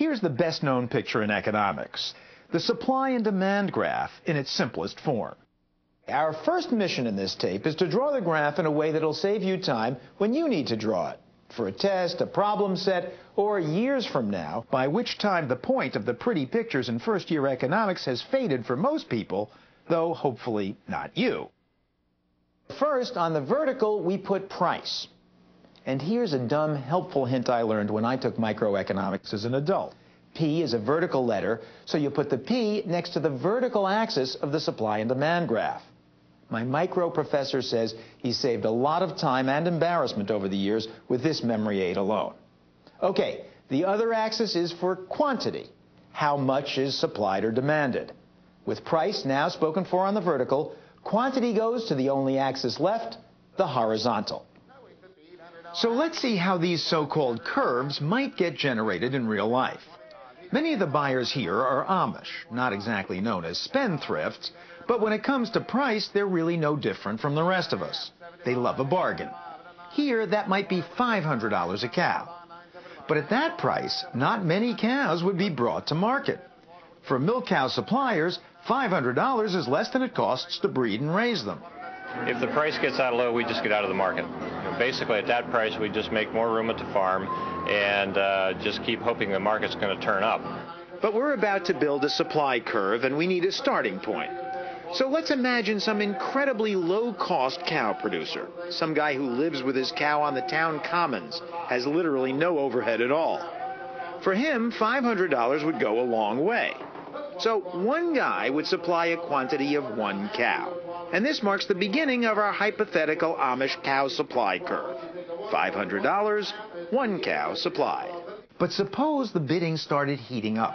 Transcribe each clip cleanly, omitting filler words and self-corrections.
Here's the best-known picture in economics, the supply and demand graph in its simplest form. Our first mission in this tape is to draw the graph in a way that'll save you time when you need to draw it, for a test, a problem set, or years from now, by which time the point of the pretty pictures in first-year economics has faded for most people, though hopefully not you. First, on the vertical, we put price. And here's a dumb, helpful hint I learned when I took microeconomics as an adult. P is a vertical letter, so you put the P next to the vertical axis of the supply and demand graph. My micro professor says he saved a lot of time and embarrassment over the years with this memory aid alone. Okay, the other axis is for quantity. How much is supplied or demanded? With price now spoken for on the vertical, quantity goes to the only axis left, the horizontal. So let's see how these so-called curves might get generated in real life. Many of the buyers here are Amish, not exactly known as spendthrifts, but when it comes to price, they're really no different from the rest of us. They love a bargain. Here, that might be $500 a cow. But at that price, not many cows would be brought to market. For milk cow suppliers, $500 is less than it costs to breed and raise them. If the price gets out low, we just get out of the market. Basically, at that price, we just make more room at the farm and just keep hoping the market's going to turn up. But we're about to build a supply curve, and we need a starting point. So let's imagine some incredibly low-cost cow producer, some guy who lives with his cow on the town commons, has literally no overhead at all. For him, $500 would go a long way. So one guy would supply a quantity of one cow. And this marks the beginning of our hypothetical Amish cow supply curve. $500, one cow supplied. But suppose the bidding started heating up.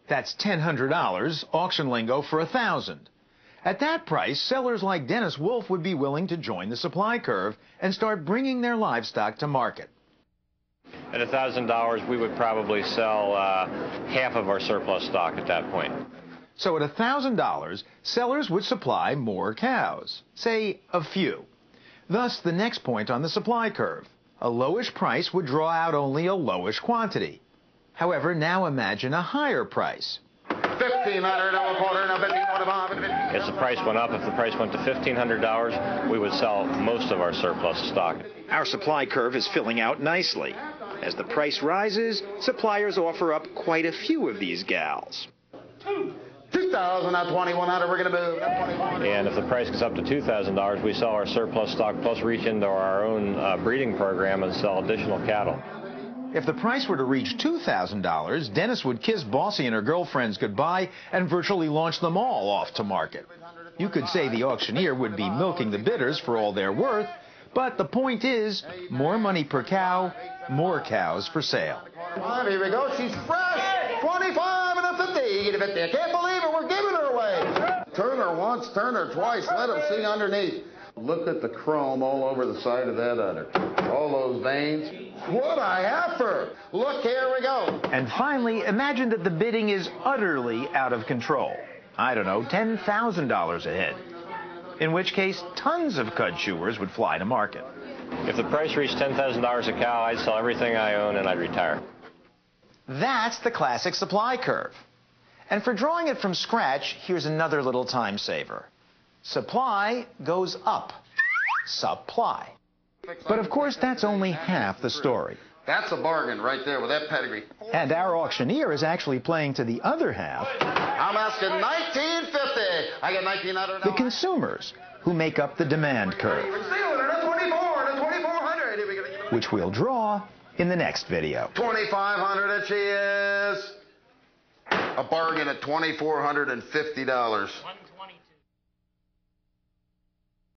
That's $1,000, auction lingo for $1,000. At that price, sellers like Dennis Wolf would be willing to join the supply curve and start bringing their livestock to market. At $1,000, we would probably sell half of our surplus stock at that point. So at $1,000, sellers would supply more cows, say a few. Thus, the next point on the supply curve. A lowish price would draw out only a lowish quantity. However, now imagine a higher price. As the price went up, if the price went to $1,500, we would sell most of our surplus stock. Our supply curve is filling out nicely. As the price rises, suppliers offer up quite a few of these gals. 2,000, not 2,100, we're going to move. And if the price goes up to $2,000, we sell our surplus stock plus reach into our own breeding program and sell additional cattle. If the price were to reach $2,000, Dennis would kiss Bossy and her girlfriends goodbye and virtually launch them all off to market. You could say the auctioneer would be milking the bidders for all they're worth, but the point is, more money per cow, more cows for sale. Here we go, she's fresh! 25 and a 50, 50. I can't believe it, we're giving her away! Turn her once, turn her twice, let them see underneath. Look at the chrome all over the side of that udder. All those veins. What a heifer! Look, here we go. And finally, imagine that the bidding is utterly out of control. I don't know, $10,000 a head. In which case, tons of cud chewers would fly to market. If the price reached $10,000 a cow, I'd sell everything I own and I'd retire. That's the classic supply curve. And for drawing it from scratch, here's another little time saver. Supply goes up. Supply. But of course, that's only half the story. That's a bargain right there with that pedigree. And our auctioneer is actually playing to the other half. I'm asking $1,950. I get $1,900. The consumers, who make up the demand curve, which we'll draw in the next video. $2,500 she is. A bargain at $2,450.